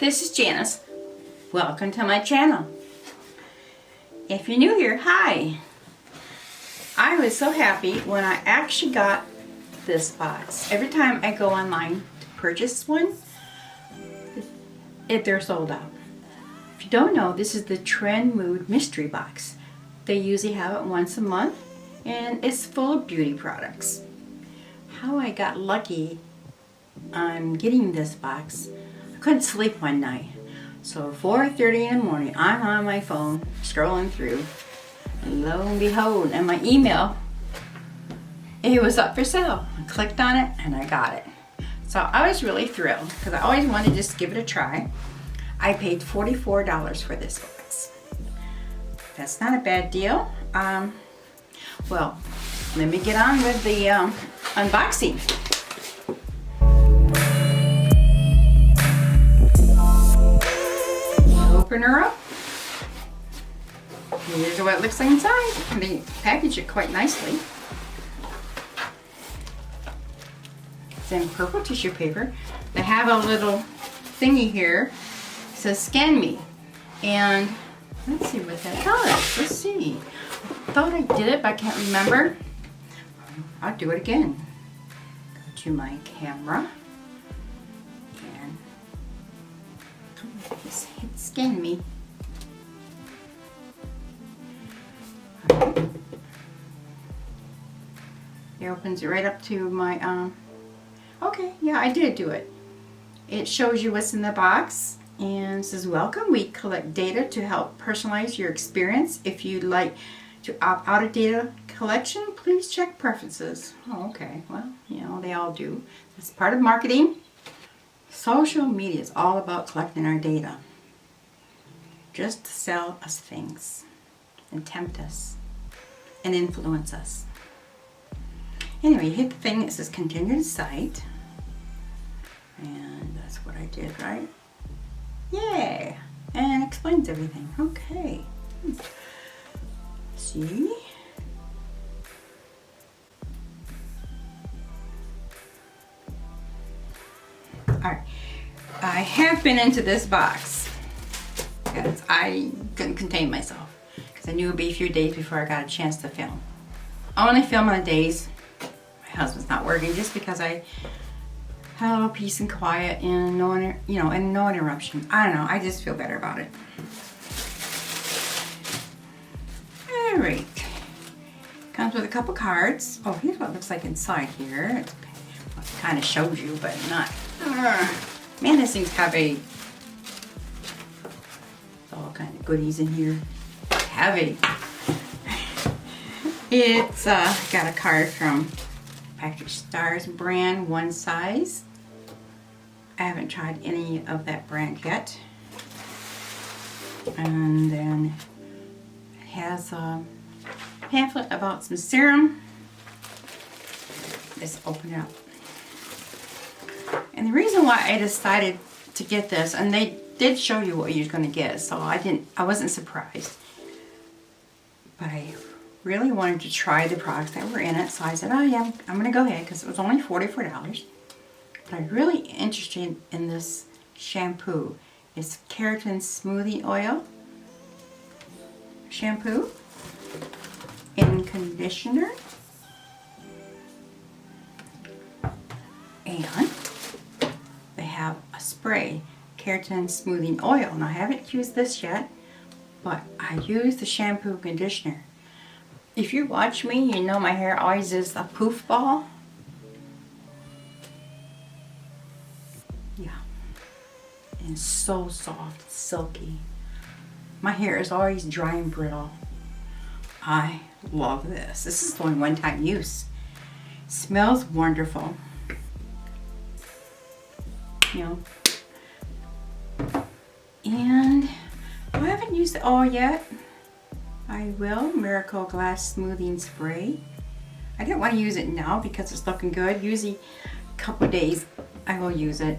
this is Janice. Welcome to my channel. If you're new here, hi. I was so happy when I actually got this box. Every time I go online to purchase one, they're sold out. If you don't know, this is the Trendmood mystery box. They usually have it once a month, and it's full of beauty products. How I got lucky on getting this box, I couldn't sleep one night. So 4:30 in the morning, I'm on my phone scrolling through, and lo and behold, in my email, it was up for sale. I clicked on it and I got it. So I was really thrilled because I always wanted to just give it a try. I paid $44 for this box. That's not a bad deal. Well, let me get on with the unboxing. Open her up. Here's what it looks like inside. They package it quite nicely. It's in purple tissue paper. They have a little thingy here. It says scan me. And let's see what that does. Let's see. I thought I did it, but I can't remember. I'll do it again. Go to my camera. And just hit scan me. It opens it right up to my, okay, yeah, I did do it. It shows you what's in the box and says, welcome, we collect data to help personalize your experience. If you'd like to opt out of data collection, please check preferences. Oh, okay, well, you know, they all do. It's part of marketing. Social media is all about collecting our data. Just to sell us things and tempt us and influence us. Anyway, you hit the thing that says continue to site. And that's what I did, right? Yay! And it explains everything. Okay. See? Alright. I have been into this box because I couldn't contain myself. Because I knew it would be a few days before I got a chance to film. I only film on the days my husband's not working, just because I have a little peace and quiet and no, and no interruption. I don't know. I just feel better about it. All right. Comes with a couple cards. Oh, here's what it looks like inside here. It kind of shows you, but not. Man, these things have all kind of goodies in here. Heavy. It's got a card from Patrick Starr's brand, One Size. I haven't tried any of that brand yet. And then it has a pamphlet about some serum. Let's open it up. And the reason why I decided to get this, and they did show you what you're going to get, so I wasn't surprised. But I really wanted to try the products that were in it, so I said, oh yeah, I'm going to go ahead because it was only $44. But I'm really interested in this shampoo. It's Keratin Smoothing Oil shampoo and conditioner. And they have a spray, Keratin Smoothing Oil. Now I haven't used this yet, but I use the shampoo and conditioner. If you watch me, you know my hair always is a poof ball. Yeah. And so soft, silky. My hair is always dry and brittle. I love this. This is only one-time use. Smells wonderful. You know. And I haven't used the oil yet. I will. Miracle Glass Smoothing Spray. I didn't want to use it now because it's looking good. Usually a couple of days I will use it.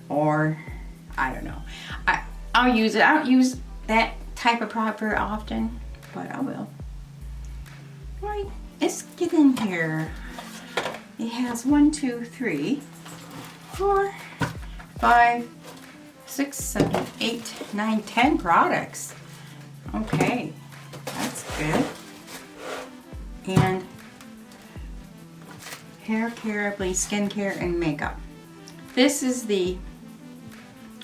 Or, I don't know. I'll use it. I don't use that type of product very often, but I will. Right, let's get in here. It has 1, 2, 3, 4, 5, 6, 7, 8, 9, 10 products. Okay, that's good. And hair care, I believe, skincare, and makeup. This is the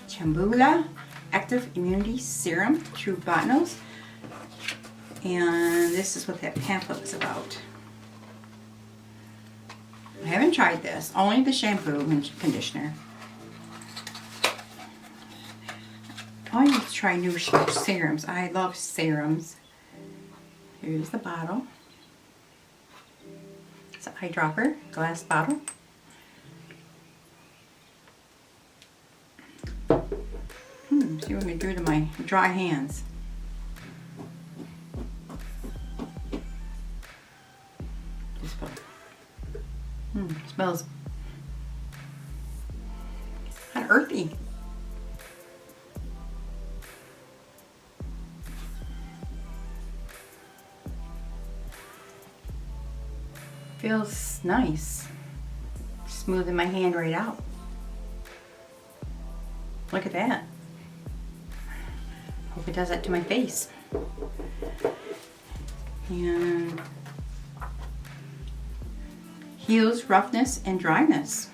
Chambula Active Immunity Serum, True Botanicals. And this is what that pamphlet was about. I haven't tried this, only the shampoo and conditioner. I need to try new serums. I love serums. Here's the bottle. It's an eyedropper, glass bottle. See what we do to my dry hands. Just put. Smells kind of earthy. Feels nice. Smoothing my hand right out. Look at that. Hope it does that to my face. And heals roughness and dryness.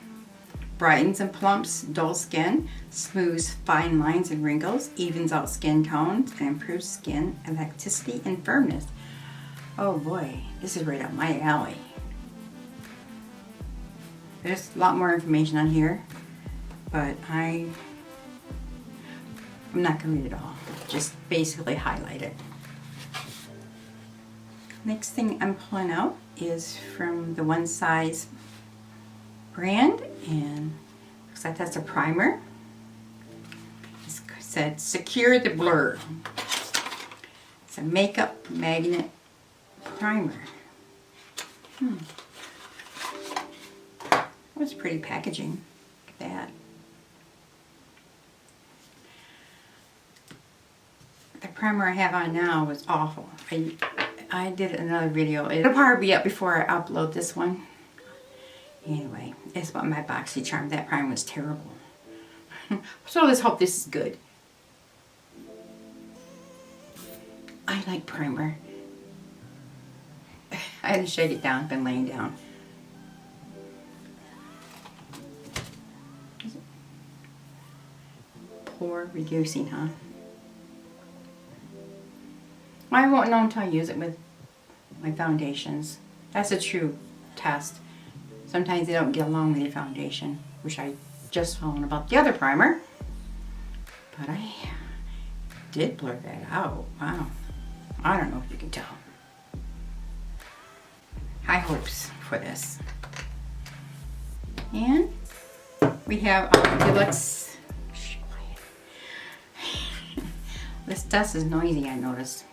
Brightens and plumps dull skin. Smooths fine lines and wrinkles. Evens out skin tones and improves skin elasticity and firmness. Oh boy, this is right up my alley. There's a lot more information on here, but I'm not going to read it all. Just basically highlight it. Next thing I'm pulling out is from the One Size brand, and looks like that's a primer. It said secure the blur. It's a makeup magnet primer. That's pretty packaging. Look at that. The primer I have on now was awful. I did another video. It'll probably be up before I upload this one. Anyway, it's about my Boxycharm. That primer was terrible. So let's hope this is good. I like primer. I had to shake it down. I've been laying down. Pore reducing, huh? I won't know until I use it with my foundations. That's a true test. Sometimes they don't get along with your foundation, which I just found about the other primer. But I did blur that out. Wow. I don't know if you can tell. High hopes for this. And we have deluxe. This dust is noisy, I noticed.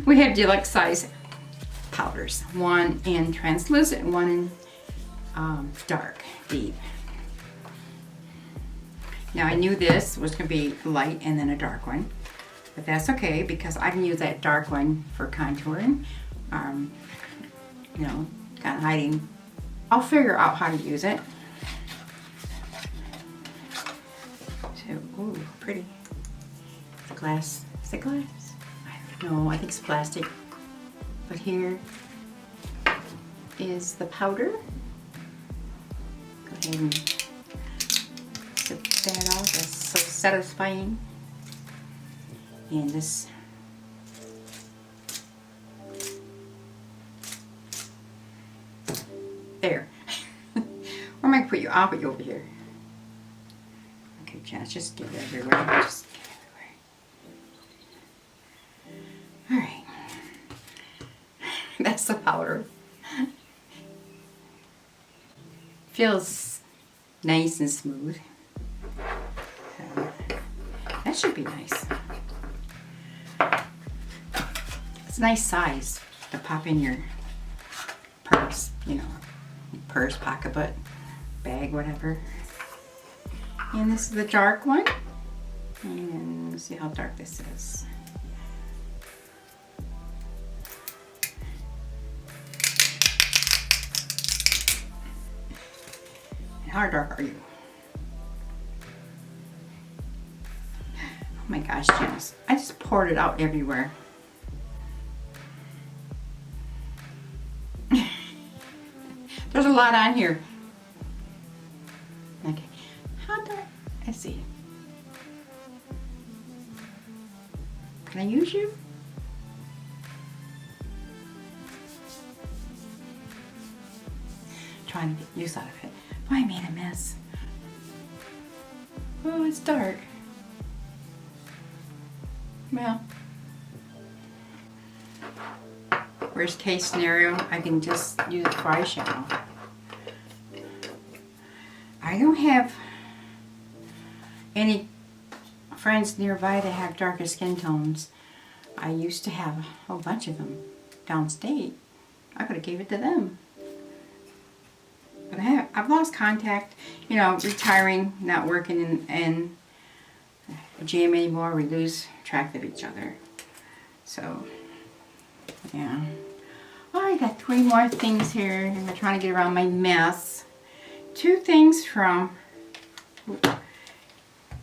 We have deluxe size powders. One in translucent and one in dark, deep. Now I knew this was going to be light and then a dark one. But that's okay because I can use that dark one for contouring. You know, kind of hiding. I'll figure out how to use it. So, ooh, pretty. Glass. Is it glass? No, I think it's plastic. But here is the powder. Go ahead and sip that out. That's so satisfying. And this. There. Where am I going to put you? I'll put you over here. Okay, Janice, just get it everywhere. Just Alright, that's the powder. Feels nice and smooth. That should be nice. It's a nice size to pop in your purse, you know, purse, pocketbook, bag, whatever. And this is the dark one. And let's see how dark this is. How dark are you? my gosh, Janice. I just poured it out everywhere. There's a lot on here. Okay. How do let's see. Can I use you? Trying to get use out of it. Oh, I made a mess. Oh, it's dark. Well, worst case scenario, I can just use for eyeshadow. I don't have any friends nearby that have darker skin tones. I used to have a whole bunch of them downstate. I could have gave it to them. But I've lost contact, you know, retiring, not working in a gym anymore. We lose track of each other. So, yeah. Oh, I got 3 more things here. I'm trying to get around my mess. 2 things from,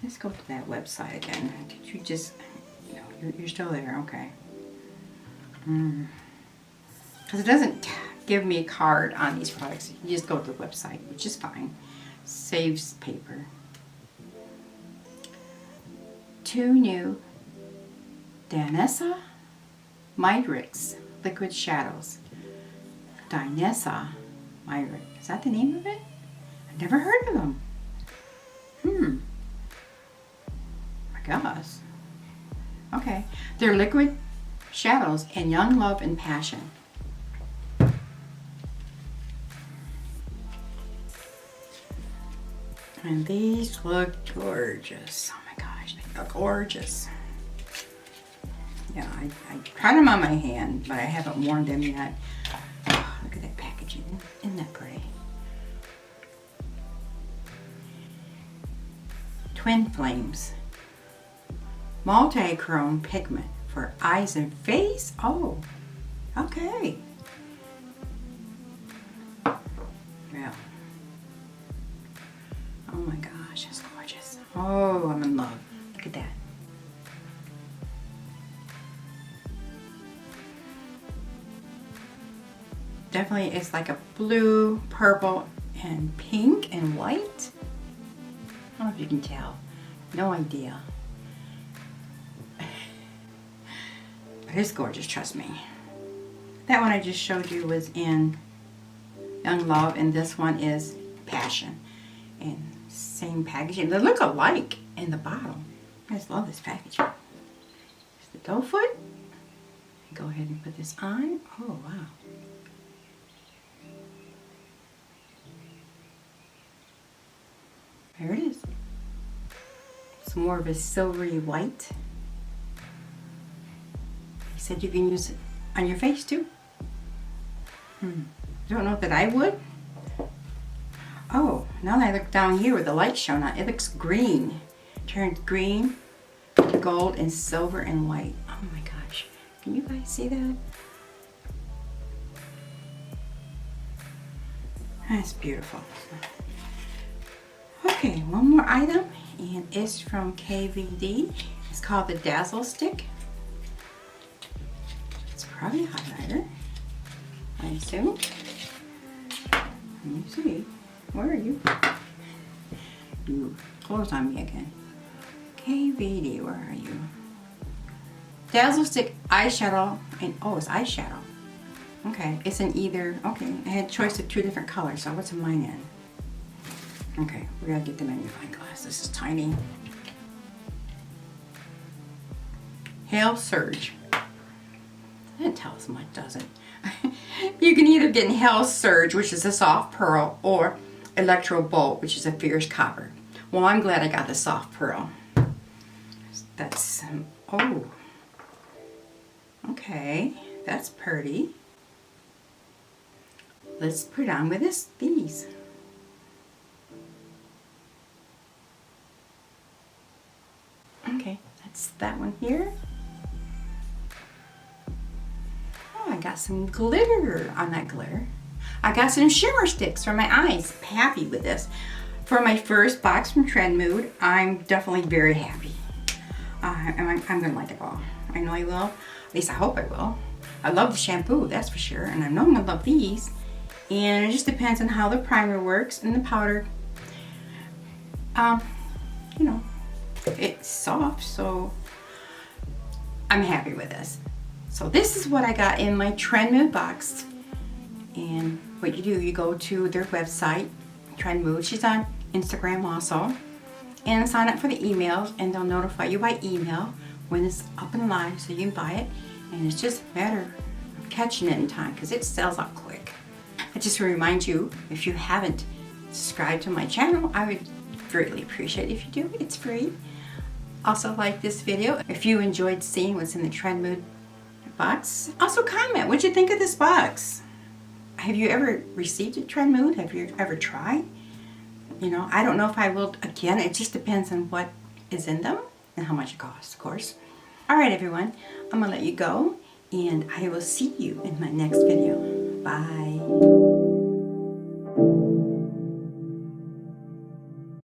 let's go to that website again. Did you just, you know, you're still there, okay. Because it doesn't give me a card on these products. You just go to the website, which is fine. Saves paper. 2 new Danessa Mydrix Liquid Shadows. Danessa Mydrix. Is that the name of it? I've never heard of them. I guess. Okay. They're liquid shadows in young love and passion. And these look gorgeous. Oh my gosh, they look gorgeous. Yeah, I tried them on my hand, but I haven't worn them yet. Oh, look at that packaging. Isn't that pretty? Twin Flames. Multi-chrome pigment for eyes and face. Oh, okay. Yeah. Oh my gosh, it's gorgeous. Oh, I'm in love. Look at that. Definitely it's like a blue, purple, and pink and white. I don't know if you can tell. No idea. But it's gorgeous, trust me. That one I just showed you was in Young Love, and this one is Passion. And same packaging. They look alike in the bottom. I just love this packaging. Here's the doe foot. Go ahead and put this on. Oh, wow. There it is. It's more of a silvery white. He said you can use it on your face too. Don't know that I would. Oh, now that I look down here with the light showing on, it looks green. Turns green, gold, and silver and white. Oh my gosh. Can you guys see that? That's beautiful. Okay, one more item, and it's from KVD. It's called the Dazzle Stick. It's probably a highlighter, I assume. Let me see. Where are you? You closed on me again. KVD, where are you? Dazzle Stick eyeshadow, and oh, it's eyeshadow. Okay, it's in either, okay, I had a choice of 2 different colors, so what's in mine in? Okay, we gotta get the magnifying glass. This is tiny. Hail Surge. That didn't tell us much, does it? You can either get Hail Surge, which is a soft pearl, or Electro Bolt, which is a fierce copper. Well, I'm glad I got the soft pearl. That's, oh. Okay, that's pretty. Let's put on with these. Okay, that's that one here. Oh, I got some glitter on that glitter. I got some shimmer sticks for my eyes. Happy with this. For my first box from Trendmood, I'm definitely very happy. I'm gonna like it all. I know I will. At least I hope I will. I love the shampoo, that's for sure, and I know I'm gonna love these. And it just depends on how the primer works and the powder. You know, it's soft, so I'm happy with this. So this is what I got in my Trendmood box. And what you do, you go to their website, Trendmood. She's on Instagram also. And sign up for the emails, and they'll notify you by email when it's up and live so you can buy it. And it's just a matter of catching it in time because it sells out quick. I just want to remind you, if you haven't subscribed to my channel, I would greatly appreciate it if you do. It's free. Also like this video if you enjoyed seeing what's in the Trendmood box. Also comment, what'd you think of this box? Have you ever received a Trendmood? Have you ever tried? You know, I don't know if I will again. It just depends on what is in them and how much it costs, of course. All right, everyone. I'm going to let you go, and I will see you in my next video. Bye.